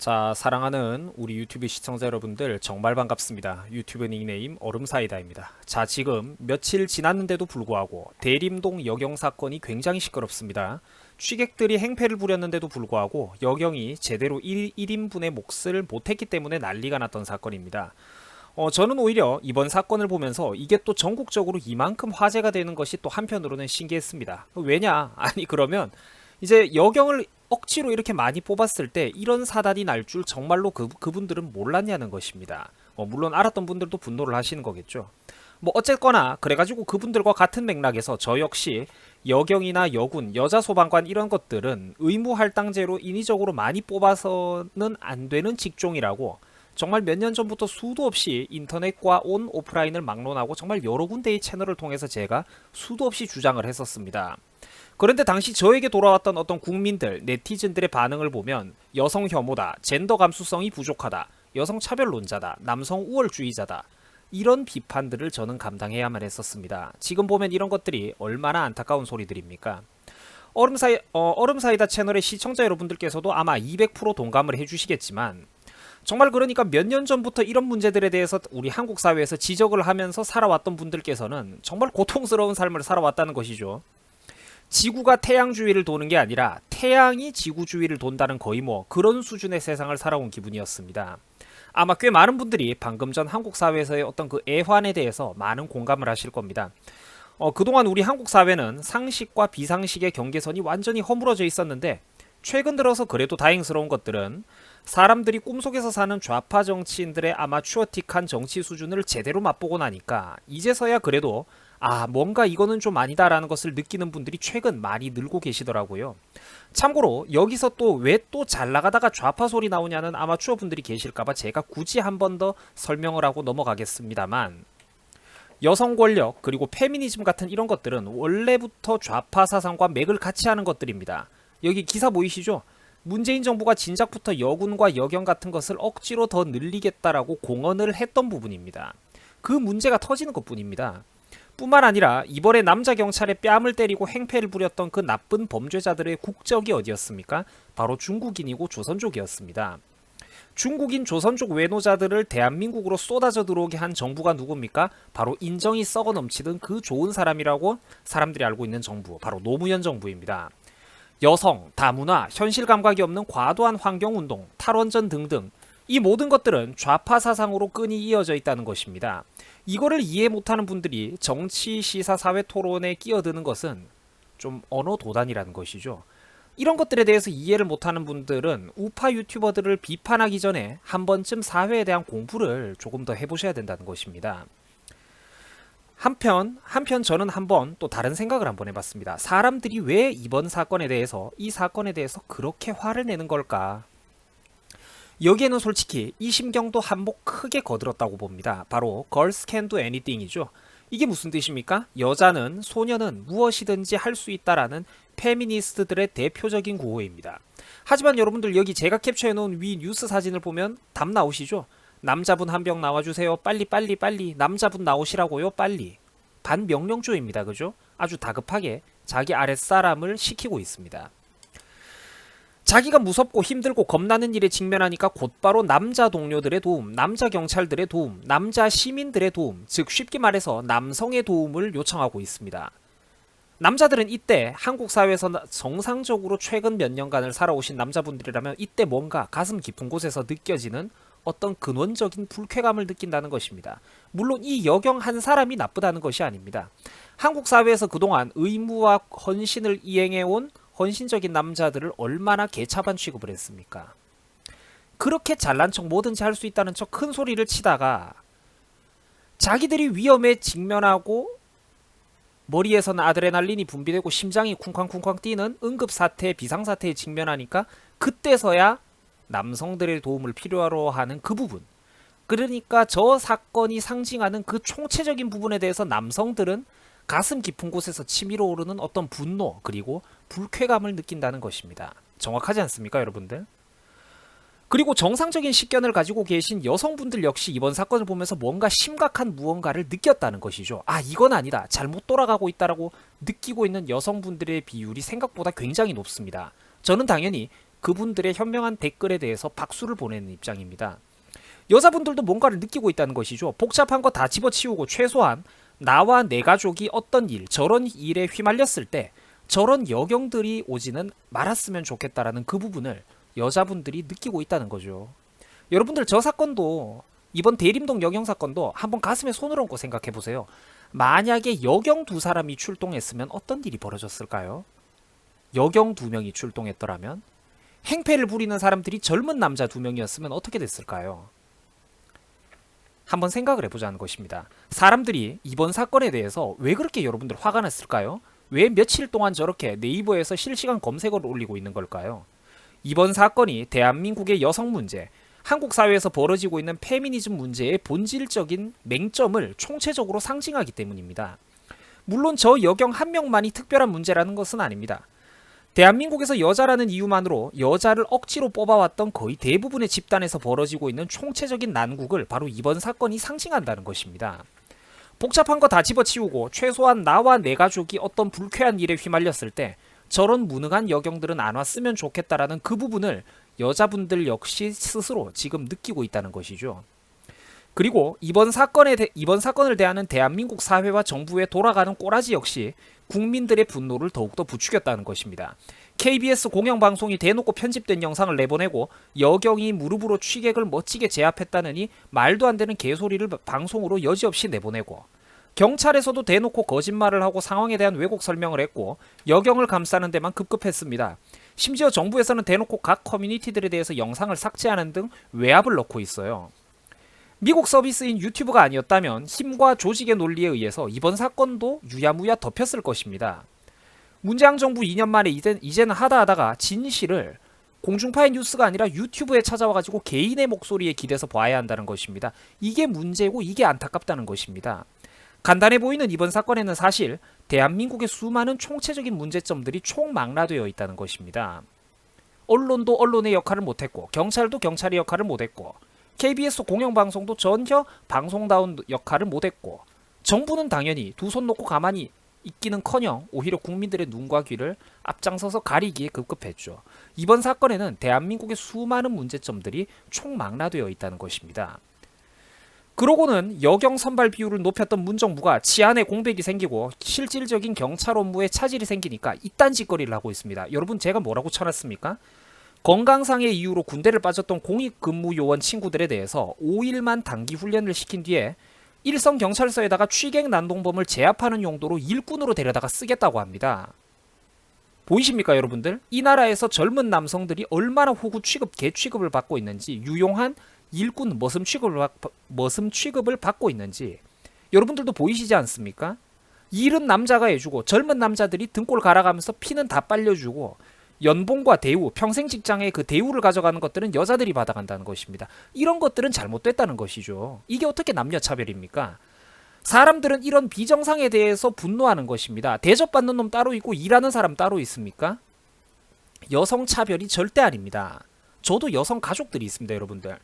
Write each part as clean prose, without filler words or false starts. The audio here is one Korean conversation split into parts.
자, 사랑하는 우리 유튜브 시청자 여러분들 정말 반갑습니다. 유튜브 닉네임 얼음사이다입니다. 자, 지금 며칠 지났는데도 불구하고 대림동 여경 사건이 굉장히 시끄럽습니다. 취객들이 행패를 부렸는데도 불구하고 여경이 제대로 1인분의 몫을 못했기 때문에 난리가 났던 사건입니다. 저는 오히려 이번 사건을 보면서 이게 또 전국적으로 이만큼 화제가 되는 것이 또 한편으로는 신기했습니다. 왜냐? 아니 그러면 이제 여경을 억지로 이렇게 많이 뽑았을 때 이런 사단이 날 줄 정말로 그분들은 몰랐냐는 것입니다. 물론 알았던 분들도 분노를 하시는 거겠죠. 뭐 어쨌거나 그래가지고 그분들과 같은 맥락에서 저 역시 여경이나 여군, 여자 소방관 이런 것들은 의무할당제로 인위적으로 많이 뽑아서는 안 되는 직종이라고 정말 몇 년 전부터 수도 없이 인터넷과 온 오프라인을 막론하고 정말 여러 군데의 채널을 통해서 제가 수도 없이 주장을 했었습니다. 그런데 당시 저에게 돌아왔던 어떤 국민들, 네티즌들의 반응을 보면 여성 혐오다, 젠더 감수성이 부족하다, 여성 차별론자다, 남성 우월주의자다 이런 비판들을 저는 감당해야만 했었습니다. 지금 보면 이런 것들이 얼마나 안타까운 소리들입니까? 얼음사이다 채널의 시청자 여러분들께서도 아마 200% 동감을 해주시겠지만 정말 그러니까 몇 년 전부터 이런 문제들에 대해서 우리 한국 사회에서 지적을 하면서 살아왔던 분들께서는 정말 고통스러운 삶을 살아왔다는 것이죠. 지구가 태양 주위를 도는 게 아니라 태양이 지구 주위를 돈다는 거의 뭐 그런 수준의 세상을 살아온 기분이었습니다. 아마 꽤 많은 분들이 방금 전 한국 사회에서의 어떤 그 애환에 대해서 많은 공감을 하실 겁니다. 그동안 우리 한국 사회는 상식과 비상식의 경계선이 완전히 허물어져 있었는데 최근 들어서 그래도 다행스러운 것들은 사람들이 꿈속에서 사는 좌파 정치인들의 아마추어틱한 정치 수준을 제대로 맛보고 나니까 이제서야 그래도 뭔가 이거는 좀 아니다라는 것을 느끼는 분들이 최근 많이 늘고 계시더라고요. 참고로 여기서 또 왜 또 잘 나가다가 좌파 소리 나오냐는 아마추어 분들이 계실까봐 제가 굳이 한 번 더 설명을 하고 넘어가겠습니다만 여성 권력 그리고 페미니즘 같은 이런 것들은 원래부터 좌파 사상과 맥을 같이 하는 것들입니다. 여기 기사 보이시죠? 문재인 정부가 진작부터 여군과 여경 같은 것을 억지로 더 늘리겠다라고 공언을 했던 부분입니다. 그 문제가 터지는 것뿐입니다. 뿐만 아니라 이번에 남자 경찰의 뺨을 때리고 행패를 부렸던 그 나쁜 범죄자들의 국적이 어디였습니까? 바로 중국인이고 조선족이었습니다. 중국인 조선족 외노자들을 대한민국으로 쏟아져 들어오게 한 정부가 누굽니까? 바로 인정이 썩어 넘치던 그 좋은 사람이라고 사람들이 알고 있는 정부, 바로 노무현 정부입니다. 여성, 다문화, 현실 감각이 없는 과도한 환경운동, 탈원전 등등 이 모든 것들은 좌파 사상으로 끈이 이어져 있다는 것입니다. 이거를 이해 못하는 분들이 정치, 시사, 사회 토론에 끼어드는 것은 좀 언어 도단이라는 것이죠. 이런 것들에 대해서 이해를 못하는 분들은 우파 유튜버들을 비판하기 전에 한 번쯤 사회에 대한 공부를 조금 더 해보셔야 된다는 것입니다. 한편 저는 한번 또 다른 생각을 한번 해봤습니다. 사람들이 왜 이번 사건에 대해서 이 사건에 대해서 그렇게 화를 내는 걸까? 여기에는 솔직히 이심경도 한몫 크게 거들었다고 봅니다. 바로 Girls can do anything이죠. 이게 무슨 뜻입니까? 여자는 소녀는 무엇이든지 할 수 있다라는 페미니스트들의 대표적인 구호입니다. 하지만 여러분들 여기 제가 캡처해놓은 위 뉴스 사진을 보면 답 나오시죠? 남자분 한 명 나와주세요. 빨리 남자분 나오시라고요. 빨리. 반명령조입니다. 그죠? 아주 다급하게 자기 아랫사람을 시키고 있습니다. 자기가 무섭고 힘들고 겁나는 일에 직면하니까 곧바로 남자 동료들의 도움, 남자 경찰들의 도움, 남자 시민들의 도움, 즉 쉽게 말해서 남성의 도움을 요청하고 있습니다. 남자들은 이때 한국 사회에서 정상적으로 최근 몇 년간을 살아오신 남자분들이라면 이때 뭔가 가슴 깊은 곳에서 느껴지는 어떤 근원적인 불쾌감을 느낀다는 것입니다. 물론 이 여경 한 사람이 나쁘다는 것이 아닙니다. 한국 사회에서 그동안 의무와 헌신을 이행해온 헌신적인 남자들을 얼마나 개차반 취급을 했습니까? 그렇게 잘난 척 뭐든지 할 수 있다는 척 큰 소리를 치다가 자기들이 위험에 직면하고 머리에서는 아드레날린이 분비되고 심장이 쿵쾅쿵쾅 뛰는 응급사태, 비상사태에 직면하니까 그때서야 남성들의 도움을 필요로 하는 그 부분. 그러니까 저 사건이 상징하는 그 총체적인 부분에 대해서 남성들은 가슴 깊은 곳에서 치밀어 오르는 어떤 분노 그리고 불쾌감을 느낀다는 것입니다. 정확하지 않습니까, 여러분들? 그리고 정상적인 식견을 가지고 계신 여성분들 역시 이번 사건을 보면서 뭔가 심각한 무언가를 느꼈다는 것이죠. 이건 아니다. 잘못 돌아가고 있다라고 느끼고 있는 여성분들의 비율이 생각보다 굉장히 높습니다. 저는 당연히 그분들의 현명한 댓글에 대해서 박수를 보내는 입장입니다. 여자분들도 뭔가를 느끼고 있다는 것이죠. 복잡한 거 다 집어치우고 최소한 나와 내 가족이 어떤 일, 저런 일에 휘말렸을 때 저런 여경들이 오지는 말았으면 좋겠다라는 그 부분을 여자분들이 느끼고 있다는 거죠. 여러분들 저 사건도 이번 대림동 여경 사건도 한번 가슴에 손을 얹고 생각해 보세요. 만약에 여경 두 사람이 출동했으면 어떤 일이 벌어졌을까요? 여경 두 명이 출동했더라면 행패를 부리는 사람들이 젊은 남자 두 명이었으면 어떻게 됐을까요? 한번 생각을 해보자는 것입니다. 사람들이 이번 사건에 대해서 왜 그렇게 여러분들 화가 났을까요? 왜 며칠 동안 저렇게 네이버에서 실시간 검색어를 올리고 있는 걸까요? 이번 사건이 대한민국의 여성 문제, 한국 사회에서 벌어지고 있는 페미니즘 문제의 본질적인 맹점을 총체적으로 상징하기 때문입니다. 물론 저 여경 한 명만이 특별한 문제라는 것은 아닙니다. 대한민국에서 여자라는 이유만으로 여자를 억지로 뽑아왔던 거의 대부분의 집단에서 벌어지고 있는 총체적인 난국을 바로 이번 사건이 상징한다는 것입니다. 복잡한 거 다 집어치우고 최소한 나와 내 가족이 어떤 불쾌한 일에 휘말렸을 때 저런 무능한 여경들은 안 왔으면 좋겠다라는 그 부분을 여자분들 역시 스스로 지금 느끼고 있다는 것이죠. 그리고 이번 사건을 대하는 대한민국 사회와 정부의 돌아가는 꼬라지 역시 국민들의 분노를 더욱더 부추겼다는 것입니다. KBS 공영방송이 대놓고 편집된 영상을 내보내고 여경이 무릎으로 취객을 멋지게 제압했다느니 말도 안 되는 개소리를 방송으로 여지없이 내보내고 경찰에서도 대놓고 거짓말을 하고 상황에 대한 왜곡 설명을 했고 여경을 감싸는 데만 급급했습니다. 심지어 정부에서는 대놓고 각 커뮤니티들에 대해서 영상을 삭제하는 등 외압을 넣고 있어요. 미국 서비스인 유튜브가 아니었다면 힘과 조직의 논리에 의해서 이번 사건도 유야무야 덮였을 것입니다. 문재인 정부 2년 만에 이제는 하다하다가 진실을 공중파의 뉴스가 아니라 유튜브에 찾아와가지고 개인의 목소리에 기대서 봐야 한다는 것입니다. 이게 문제고 이게 안타깝다는 것입니다. 간단해 보이는 이번 사건에는 사실 대한민국의 수많은 총체적인 문제점들이 총망라되어 있다는 것입니다. 언론도 언론의 역할을 못했고 경찰도 경찰의 역할을 못했고 KBS 공영방송도 전혀 방송다운 역할을 못했고 정부는 당연히 두 손 놓고 가만히 있기는커녕 오히려 국민들의 눈과 귀를 앞장서서 가리기에 급급했죠. 이번 사건에는 대한민국의 수많은 문제점들이 총망라되어 있다는 것입니다. 그러고는 여경 선발 비율을 높였던 문정부가 치안에 공백이 생기고 실질적인 경찰 업무에 차질이 생기니까 이딴 짓거리를 하고 있습니다. 여러분 제가 뭐라고 쳐놨습니까? 건강상의 이유로 군대를 빠졌던 공익근무요원 친구들에 대해서 5일만 단기 훈련을 시킨 뒤에 일선 경찰서에다가 취객 난동범을 제압하는 용도로 일꾼으로 데려다가 쓰겠다고 합니다. 보이십니까 여러분들? 이 나라에서 젊은 남성들이 얼마나 호구 취급, 개 취급을 받고 있는지, 유용한 일꾼 머슴 취급을 받고 있는지 여러분들도 보이시지 않습니까? 일은 남자가 해주고 젊은 남자들이 등골 갈아가면서 피는 다 빨려주고 연봉과 대우, 평생 직장의 그 대우를 가져가는 것들은 여자들이 받아간다는 것입니다. 이런 것들은 잘못됐다는 것이죠. 이게 어떻게 남녀차별입니까? 사람들은 이런 비정상에 대해서 분노하는 것입니다. 대접받는 놈 따로 있고 일하는 사람 따로 있습니까? 여성차별이 절대 아닙니다. 저도 여성 가족들이 있습니다, 여러분들.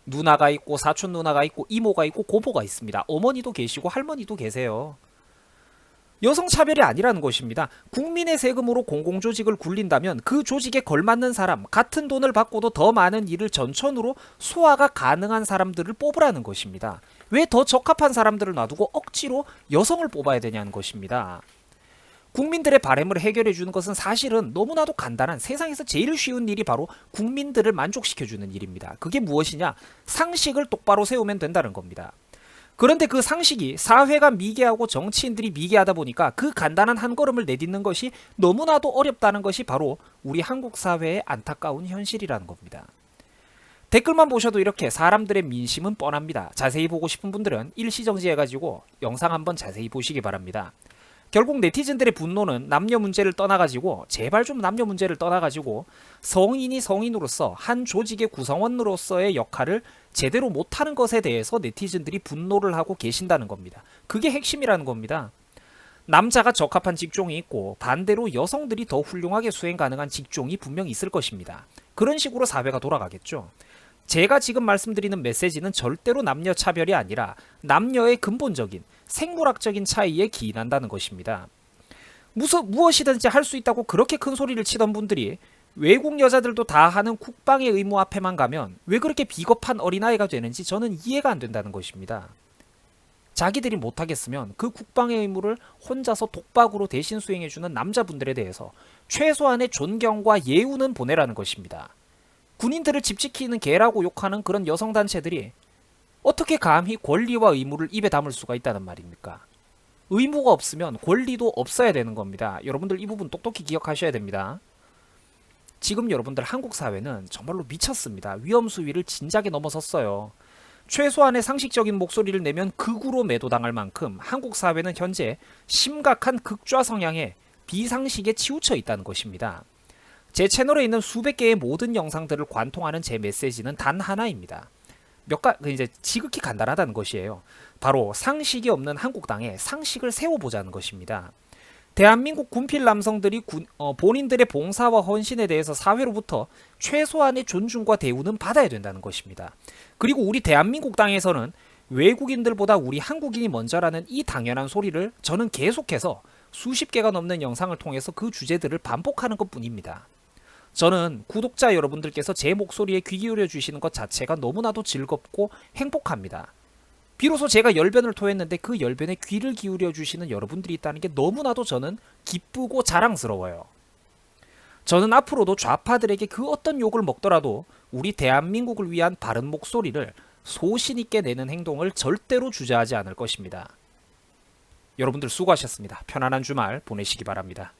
누나가 있고 사촌 누나가 있고 이모가 있고 고모가 있습니다. 어머니도 계시고 할머니도 계세요. 여성차별이 아니라는 것입니다. 국민의 세금으로 공공조직을 굴린다면 그 조직에 걸맞는 사람, 같은 돈을 받고도 더 많은 일을 전천후로 소화가 가능한 사람들을 뽑으라는 것입니다. 왜 더 적합한 사람들을 놔두고 억지로 여성을 뽑아야 되냐는 것입니다. 국민들의 바람을 해결해주는 것은 사실은 너무나도 간단한 세상에서 제일 쉬운 일이 바로 국민들을 만족시켜주는 일입니다. 그게 무엇이냐? 상식을 똑바로 세우면 된다는 겁니다. 그런데 그 상식이 사회가 미개하고 정치인들이 미개하다 보니까 그 간단한 한 걸음을 내딛는 것이 너무나도 어렵다는 것이 바로 우리 한국 사회의 안타까운 현실이라는 겁니다. 댓글만 보셔도 이렇게 사람들의 민심은 뻔합니다. 자세히 보고 싶은 분들은 일시정지해가지고 영상 한번 자세히 보시기 바랍니다. 결국 네티즌들의 분노는 남녀 문제를 떠나가지고 제발 좀 남녀 문제를 떠나가지고 성인이 성인으로서 한 조직의 구성원으로서의 역할을 제대로 못하는 것에 대해서 네티즌들이 분노를 하고 계신다는 겁니다. 그게 핵심이라는 겁니다. 남자가 적합한 직종이 있고 반대로 여성들이 더 훌륭하게 수행 가능한 직종이 분명히 있을 것입니다. 그런 식으로 사회가 돌아가겠죠. 제가 지금 말씀드리는 메시지는 절대로 남녀 차별이 아니라 남녀의 근본적인 생물학적인 차이에 기인한다는 것입니다. 무엇이든지 할 수 있다고 그렇게 큰 소리를 치던 분들이 외국 여자들도 다 하는 국방의 의무 앞에만 가면 왜 그렇게 비겁한 어린아이가 되는지 저는 이해가 안 된다는 것입니다. 자기들이 못하겠으면 그 국방의 의무를 혼자서 독박으로 대신 수행해주는 남자분들에 대해서 최소한의 존경과 예우는 보내라는 것입니다. 군인들을 집 지키는 개라고 욕하는 그런 여성단체들이 어떻게 감히 권리와 의무를 입에 담을 수가 있다는 말입니까? 의무가 없으면 권리도 없어야 되는 겁니다. 여러분들 이 부분 똑똑히 기억하셔야 됩니다. 지금 여러분들 한국 사회는 정말로 미쳤습니다. 위험 수위를 진작에 넘어섰어요. 최소한의 상식적인 목소리를 내면 극우로 매도당할 만큼 한국 사회는 현재 심각한 극좌 성향의 비상식에 치우쳐 있다는 것입니다. 제 채널에 있는 수백 개의 모든 영상들을 관통하는 제 메시지는 단 하나입니다. 이제 지극히 간단하다는 것이에요. 바로 상식이 없는 한국당에 상식을 세워보자는 것입니다. 대한민국 군필 남성들이 본인들의 봉사와 헌신에 대해서 사회로부터 최소한의 존중과 대우는 받아야 된다는 것입니다. 그리고 우리 대한민국 땅에서는 외국인들보다 우리 한국인이 먼저라는 이 당연한 소리를 저는 계속해서 수십 개가 넘는 영상을 통해서 그 주제들을 반복하는 것뿐입니다. 저는 구독자 여러분들께서 제 목소리에 귀 기울여 주시는 것 자체가 너무나도 즐겁고 행복합니다. 비로소 제가 열변을 토했는데 그 열변에 귀를 기울여 주시는 여러분들이 있다는 게 너무나도 저는 기쁘고 자랑스러워요. 저는 앞으로도 좌파들에게 그 어떤 욕을 먹더라도 우리 대한민국을 위한 바른 목소리를 소신 있게 내는 행동을 절대로 주저하지 않을 것입니다. 여러분들 수고하셨습니다. 편안한 주말 보내시기 바랍니다.